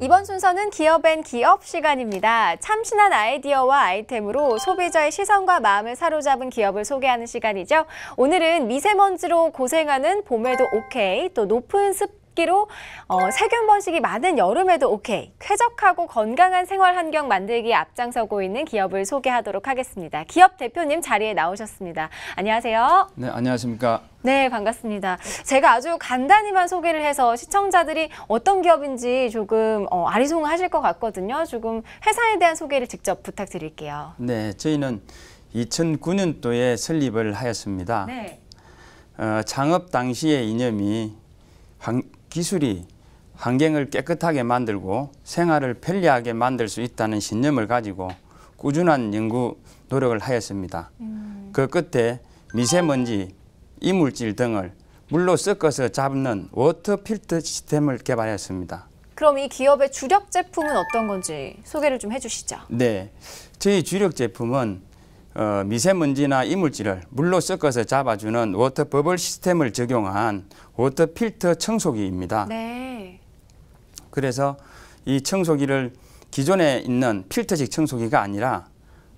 이번 순서는 기업앤 기업 시간입니다. 참신한 아이디어와 아이템으로 소비자의 시선과 마음을 사로잡은 기업을 소개하는 시간이죠. 오늘은 미세먼지로 고생하는 봄에도 오케이, 또 높은 습기로 세균 번식이 많은 여름에도 오케이, 쾌적하고 건강한 생활 환경 만들기에 앞장서고 있는 기업을 소개하도록 하겠습니다. 기업 대표님 자리에 나오셨습니다. 안녕하세요. 네, 안녕하십니까. 네, 반갑습니다. 제가 아주 간단히만 소개를 해서 시청자들이 어떤 기업인지 조금 아리송하실 것 같거든요. 조금 회사에 대한 소개를 직접 부탁드릴게요. 네, 저희는 2009년도에 설립을 하였습니다. 네. 창업 당시의 이념이 기술이 환경을 깨끗하게 만들고 생활을 편리하게 만들 수 있다는 신념을 가지고 꾸준한 연구 노력을 하였습니다. 그 끝에 미세먼지, 이물질 등을 물로 섞어서 잡는 워터 필터 시스템을 개발했습니다. 그럼 이 기업의 주력 제품은 어떤 건지 소개를 좀 해주시죠. 네, 저희 주력 제품은 미세먼지나 이물질을 물로 섞어서 잡아주는 워터 버블 시스템을 적용한 워터 필터 청소기입니다. 네. 그래서 이 청소기를 기존에 있는 필터식 청소기가 아니라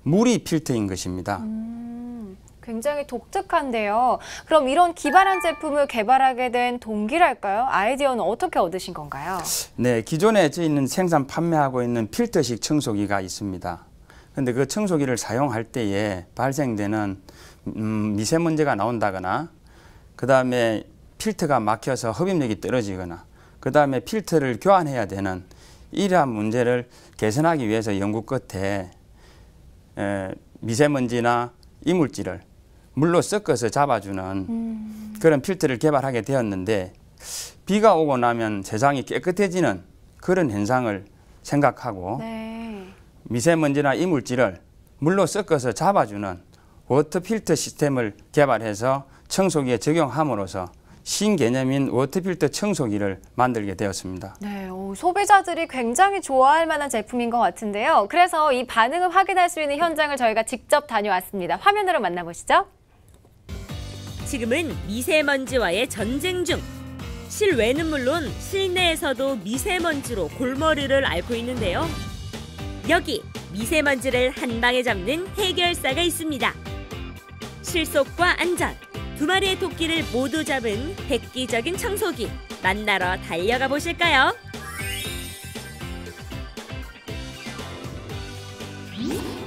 물이 필터인 것입니다. 굉장히 독특한데요. 그럼 이런 기발한 제품을 개발하게 된 동기랄까요? 아이디어는 어떻게 얻으신 건가요? 네, 기존에 저희는 생산 판매하고 있는 필터식 청소기가 있습니다. 근데 그 청소기를 사용할 때에 발생되는 미세먼지가 나온다거나 그 다음에 필터가 막혀서 흡입력이 떨어지거나 그 다음에 필터를 교환해야 되는 이러한 문제를 개선하기 위해서 연구 끝에 미세먼지나 이물질을 물로 섞어서 잡아주는 그런 필터를 개발하게 되었는데 비가 오고 나면 세상이 깨끗해지는 그런 현상을 생각하고 네. 미세먼지나 이물질을 물로 섞어서 잡아주는 워터 필터 시스템을 개발해서 청소기에 적용함으로써 신개념인 워터 필터 청소기를 만들게 되었습니다. 네, 소비자들이 굉장히 좋아할 만한 제품인 것 같은데요. 그래서 이 반응을 확인할 수 있는 현장을 저희가 직접 다녀왔습니다. 화면으로 만나보시죠. 지금은 미세먼지와의 전쟁 중. 실외는 물론 실내에서도 미세먼지로 골머리를 앓고 있는데요. 여기 미세먼지를 한 방에 잡는 해결사가 있습니다. 실속과 안전, 두 마리의 토끼를 모두 잡은 획기적인 청소기 만나러 달려가 보실까요?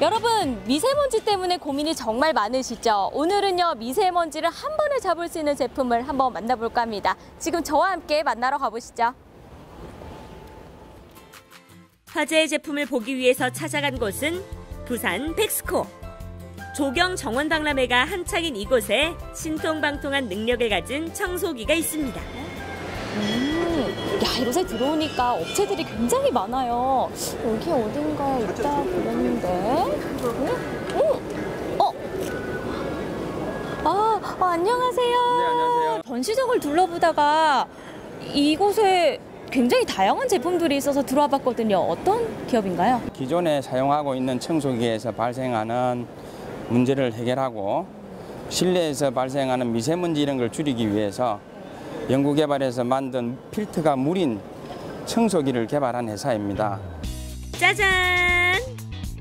여러분, 미세먼지 때문에 고민이 정말 많으시죠? 오늘은요, 미세먼지를 한 번에 잡을 수 있는 제품을 한번 만나볼까 합니다. 지금 저와 함께 만나러 가보시죠. 화제의 제품을 보기 위해서 찾아간 곳은 부산 백스코. 조경 정원박람회가 한창인 이곳에 신통방통한 능력을 가진 청소기가 있습니다. 야, 이곳에 들어오니까 업체들이 굉장히 많아요. 여기 어딘가에 있다 그랬는데. 안녕하세요. 네, 안녕하세요. 전시장을 둘러보다가 이곳에 굉장히 다양한 제품들이 있어서 들어와 봤거든요. 어떤 기업인가요? 기존에 사용하고 있는 청소기에서 발생하는 문제를 해결하고 실내에서 발생하는 미세먼지 이런 걸 줄이기 위해서 연구개발해서 만든 필터가 물인 청소기를 개발한 회사입니다. 짜잔!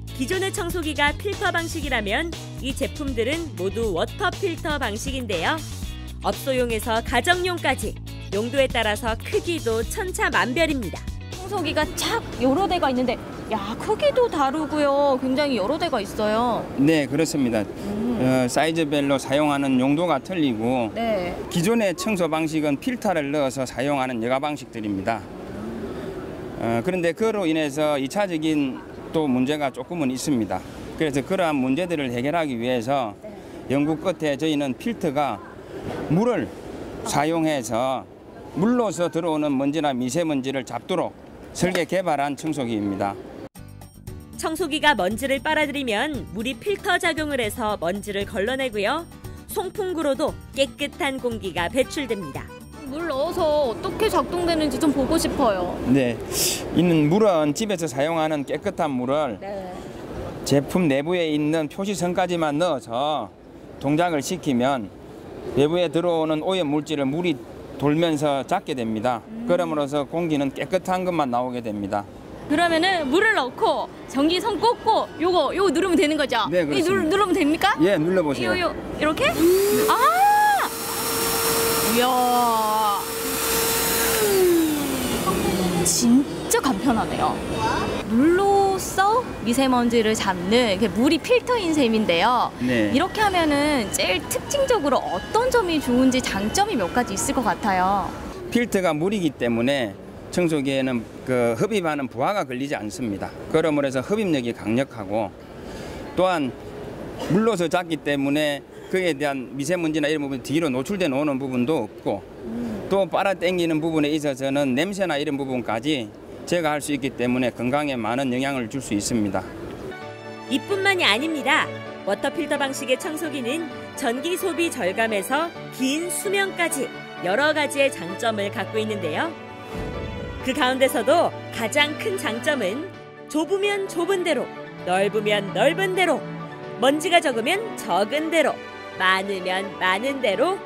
기존의 청소기가 필터 방식이라면 이 제품들은 모두 워터 필터 방식인데요. 업소용에서 가정용까지 용도에 따라서 크기도 천차만별입니다. 청소기가 착 여러 대가 있는데, 야, 크기도 다르고요. 굉장히 여러 대가 있어요. 네, 그렇습니다. 사이즈별로 사용하는 용도가 틀리고 네. 기존의 청소 방식은 필터를 넣어서 사용하는 여가 방식들입니다. 그런데 그로 인해서 2차적인 또 문제가 조금은 있습니다. 그래서 그러한 문제들을 해결하기 위해서 연구 끝에 저희는 필터가 물을 사용해서 물로서 들어오는 먼지나 미세먼지를 잡도록 설계 개발한 청소기입니다. 청소기가 먼지를 빨아들이면 물이 필터 작용을 해서 먼지를 걸러내고요. 송풍구로도 깨끗한 공기가 배출됩니다. 물 넣어서 어떻게 작동되는지 좀 보고 싶어요. 네, 이는 물은 집에서 사용하는 깨끗한 물을 제품 내부에 있는 표시선까지만 넣어서 동작을 시키면 외부에 들어오는 오염 물질을 물이 돌면서 작게 됩니다. 그러므로서 공기는 깨끗한 것만 나오게 됩니다. 그러면은 물을 넣고 전기선 꽂고 요거 누르면 되는 거죠? 네, 그렇습니다. 누르면 됩니까? 예, 눌러보세요. 이렇게? 아! 이야. 진짜 간편하네요. 물로써 미세먼지를 잡는 물이 필터인 셈인데요. 네. 이렇게 하면은 제일 특징적으로 어떤 점이 좋은지 장점이 몇 가지 있을 것 같아요. 필터가 물이기 때문에 청소기에는 그 흡입하는 부하가 걸리지 않습니다. 그러므로 해서 흡입력이 강력하고 또한 물로서 작기 때문에 그에 대한 미세먼지나 이런 부분 뒤로 노출돼 오는 부분도 없고 또 빨아당기는 부분에 있어서는 냄새나 이런 부분까지 제거할 수 있기 때문에 건강에 많은 영향을 줄 수 있습니다. 이뿐만이 아닙니다. 워터필터 방식의 청소기는 전기 소비 절감에서 긴 수명까지 여러 가지의 장점을 갖고 있는데요. 그 가운데서도 가장 큰 장점은 좁으면 좁은 대로, 넓으면 넓은 대로, 먼지가 적으면 적은 대로, 많으면 많은 대로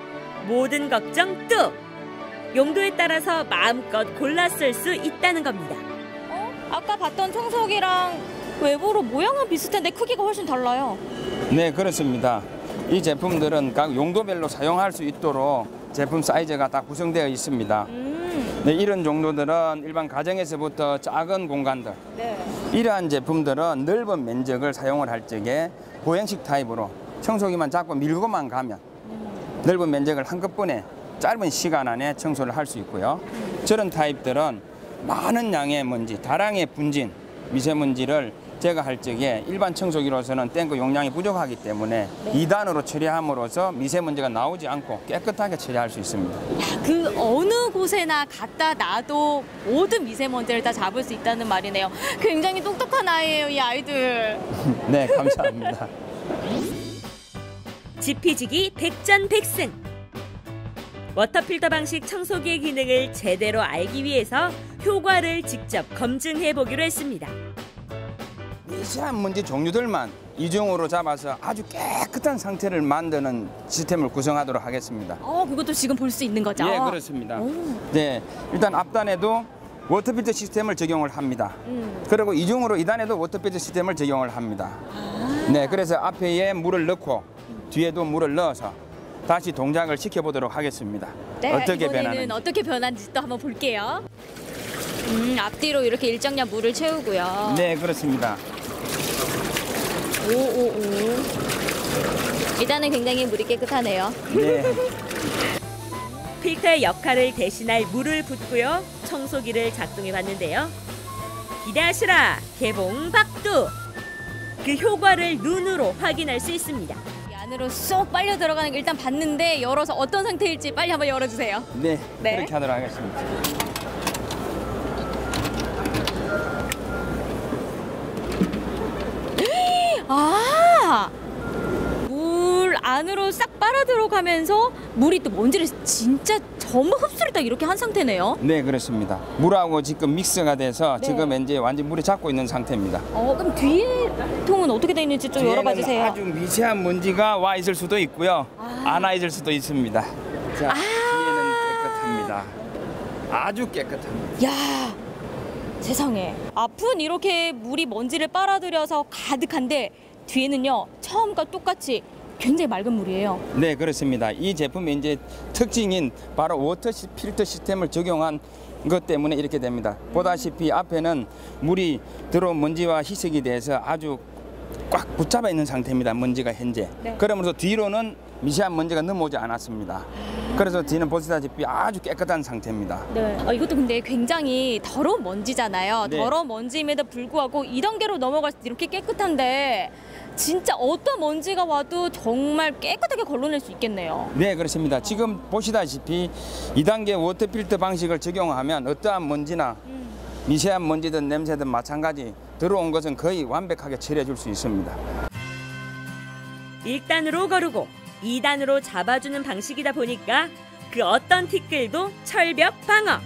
모든 걱정 뚝! 용도에 따라서 마음껏 골라 쓸 수 있다는 겁니다. 아까 봤던 청소기랑 외부로 모양은 비슷한데 크기가 훨씬 달라요. 네, 그렇습니다. 이 제품들은 각 용도별로 사용할 수 있도록 제품 사이즈가 다 구성되어 있습니다. 네, 이런 정도들은 일반 가정에서부터 작은 공간들, 이러한 제품들은 넓은 면적을 사용을 할 적에 보행식 타입으로 청소기만 잡고 밀고만 가면 넓은 면적을 한꺼번에 짧은 시간 안에 청소를 할 수 있고요. 저런 타입들은 많은 양의 먼지, 다량의 분진, 미세먼지를 제거할 적에 일반 청소기로서는 탱크 용량이 부족하기 때문에 2단으로 처리함으로써 미세먼지가 나오지 않고 깨끗하게 처리할 수 있습니다. 그 어느 곳에나 갖다 놔도 모든 미세먼지를 다 잡을 수 있다는 말이네요. 굉장히 똑똑한 아이예요, 이 아이들. 네, 감사합니다. 지피지기 백전백승. 워터필터 방식 청소기의 기능을 제대로 알기 위해서 효과를 직접 검증해 보기로 했습니다. 미세한 먼지 종류들만 이중으로 잡아서 아주 깨끗한 상태를 만드는 시스템을 구성하도록 하겠습니다. 그것도 지금 볼 수 있는 거죠? 예, 그렇습니다. 네, 일단 앞단에도 워터필터 시스템을 적용을 합니다. 그리고 이중으로 2단에도 워터필터 시스템을 적용을 합니다. 네, 그래서 앞에 물을 넣고 뒤에도 물을 넣어서 다시 동작을 시켜보도록 하겠습니다. 네, 어떻게 이번에는 변하는지. 어떻게 변하는지 또 한번 볼게요. 앞뒤로 이렇게 일정량 물을 채우고요. 네, 그렇습니다. 오. 일단은 굉장히 물이 깨끗하네요. 네. 필터의 역할을 대신할 물을 붓고요. 청소기를 작동해 봤는데요. 기대하시라 개봉 박두. 그 효과를 눈으로 확인할 수 있습니다. 이 안으로 쏙 빨려 들어가는 게 일단 봤는데 열어서 어떤 상태일지 빨리 한번 열어주세요. 네, 네. 그렇게 하도록 하겠습니다. 물 안으로 싹 빨아 들어가면서 물이 또 먼지를 진짜 전부 흡수를 딱 이렇게 한 상태네요. 네, 그렇습니다. 물하고 지금 믹스가 돼서 네. 지금 이제 완전 물이 잡고 있는 상태입니다. 그럼 뒤에 통은 어떻게 되어 있는지 좀 열어봐 뒤에는 주세요. 아주 미세한 먼지가 와 있을 수도 있고요. 안 와 있을 수도 있습니다. 자, 뒤에는 깨끗합니다. 아주 깨끗합니다. 야, 세상에. 앞은 이렇게 물이 먼지를 빨아들여서 가득한데 뒤에는요 처음과 똑같이 굉장히 맑은 물이에요. 네, 그렇습니다. 이 제품의 이제 특징인 바로 워터 필터 시스템을 적용한 것 때문에 이렇게 됩니다. 보다시피 앞에는 물이 들어온 먼지와 희석이 돼서 아주 꽉 붙잡아 있는 상태입니다. 먼지가 현재. 네. 그러면서 뒤로는 미세한 먼지가 넘어오지 않았습니다. 그래서 뒤는 보시다시피 아주 깨끗한 상태입니다. 네. 이것도 근데 굉장히 더러운 먼지잖아요. 네. 더러운 먼지임에도 불구하고 2단계로 넘어갔을 때 이렇게 깨끗한데 진짜 어떤 먼지가 와도 정말 깨끗하게 걸러낼 수 있겠네요. 네, 그렇습니다. 지금 보시다시피 2단계 워터 필터 방식을 적용하면 어떠한 먼지나 미세한 먼지든 냄새든 마찬가지 들어온 것은 거의 완벽하게 처리해 줄 수 있습니다. 1단으로 거르고 2단으로 잡아주는 방식이다 보니까 그 어떤 티끌도 철벽 방어.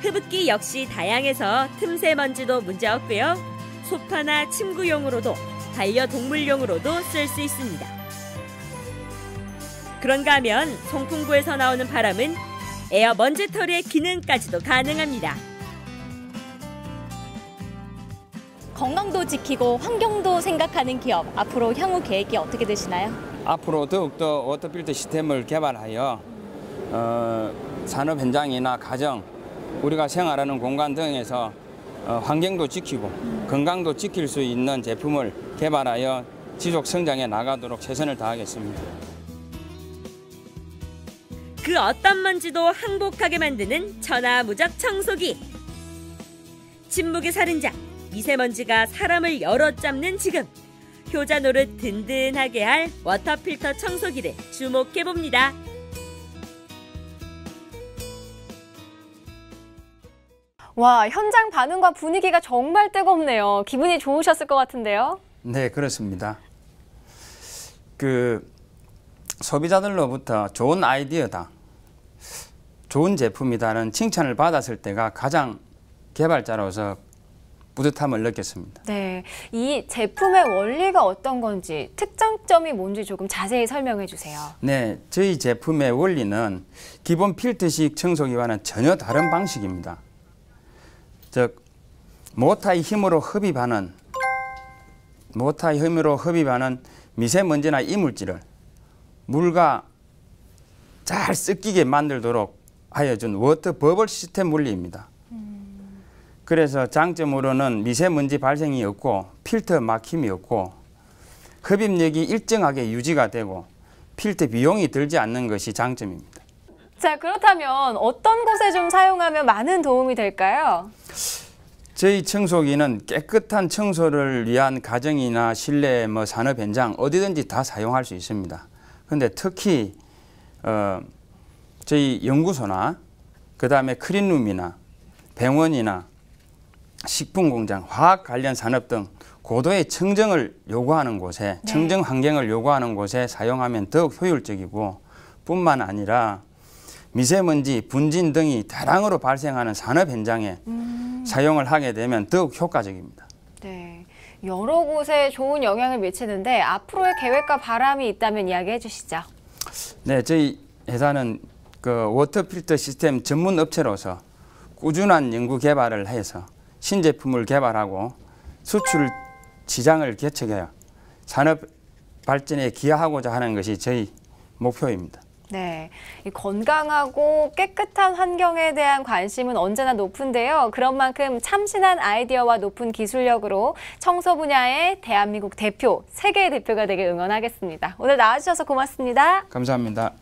흡입기 역시 다양해서 틈새 먼지도 문제없고요. 소파나 침구용으로도 반려동물용으로도 쓸 수 있습니다. 그런가 하면 송풍구에서 나오는 바람은 에어 먼지 털이의 기능까지도 가능합니다. 건강도 지키고 환경도 생각하는 기업, 앞으로 향후 계획이 어떻게 되시나요? 앞으로 더욱더 워터필터 시스템을 개발하여 산업 현장이나 가정, 우리가 생활하는 공간 등에서 환경도 지키고 건강도 지킬 수 있는 제품을 개발하여 지속 성장해 나가도록 최선을 다하겠습니다. 그 어떤 먼지도 항복하게 만드는 천하무적 청소기. 침묵의 살인자, 미세먼지가 사람을 열어잡는 지금. 효자 노릇 든든하게 할 워터필터 청소기를 주목해봅니다. 와, 현장 반응과 분위기가 정말 뜨겁네요. 기분이 좋으셨을 것 같은데요. 네, 그렇습니다. 소비자들로부터 좋은 아이디어다, 좋은 제품이다는 칭찬을 받았을 때가 가장 개발자로서 뿌듯함을 느꼈습니다. 네, 이 제품의 원리가 어떤 건지, 특장점이 뭔지 조금 자세히 설명해 주세요. 네, 저희 제품의 원리는 기본 필터식 청소기와는 전혀 다른 방식입니다. 즉, 모터의 힘으로 흡입하는 미세먼지나 이물질을 물과 잘 섞이게 만들도록 하여준 워터 버블 시스템 원리입니다. 그래서 장점으로는 미세먼지 발생이 없고 필터 막힘이 없고 흡입력이 일정하게 유지가 되고 필터 비용이 들지 않는 것이 장점입니다. 자, 그렇다면 어떤 곳에 좀 사용하면 많은 도움이 될까요? 저희 청소기는 깨끗한 청소를 위한 가정이나 실내 산업 현장 어디든지 다 사용할 수 있습니다. 그런데 특히 저희 연구소나 그다음에 클린룸이나 병원이나 식품공장, 화학 관련 산업 등 고도의 청정을 요구하는 곳에, 청정 환경을 요구하는 곳에 사용하면 더욱 효율적이고 뿐만 아니라 미세먼지, 분진 등이 다량으로 발생하는 산업 현장에 사용을 하게 되면 더욱 효과적입니다. 네, 여러 곳에 좋은 영향을 미치는데 앞으로의 계획과 바람이 있다면 이야기해 주시죠. 네, 저희 회사는 워터필터 시스템 전문 업체로서 꾸준한 연구 개발을 해서 신제품을 개발하고 수출 시장을 개척해야 산업 발전에 기여하고자 하는 것이 저희 목표입니다. 네, 이 건강하고 깨끗한 환경에 대한 관심은 언제나 높은데요. 그런 만큼 참신한 아이디어와 높은 기술력으로 청소 분야의 대한민국 대표, 세계의 대표가 되길 응원하겠습니다. 오늘 나와주셔서 고맙습니다. 감사합니다.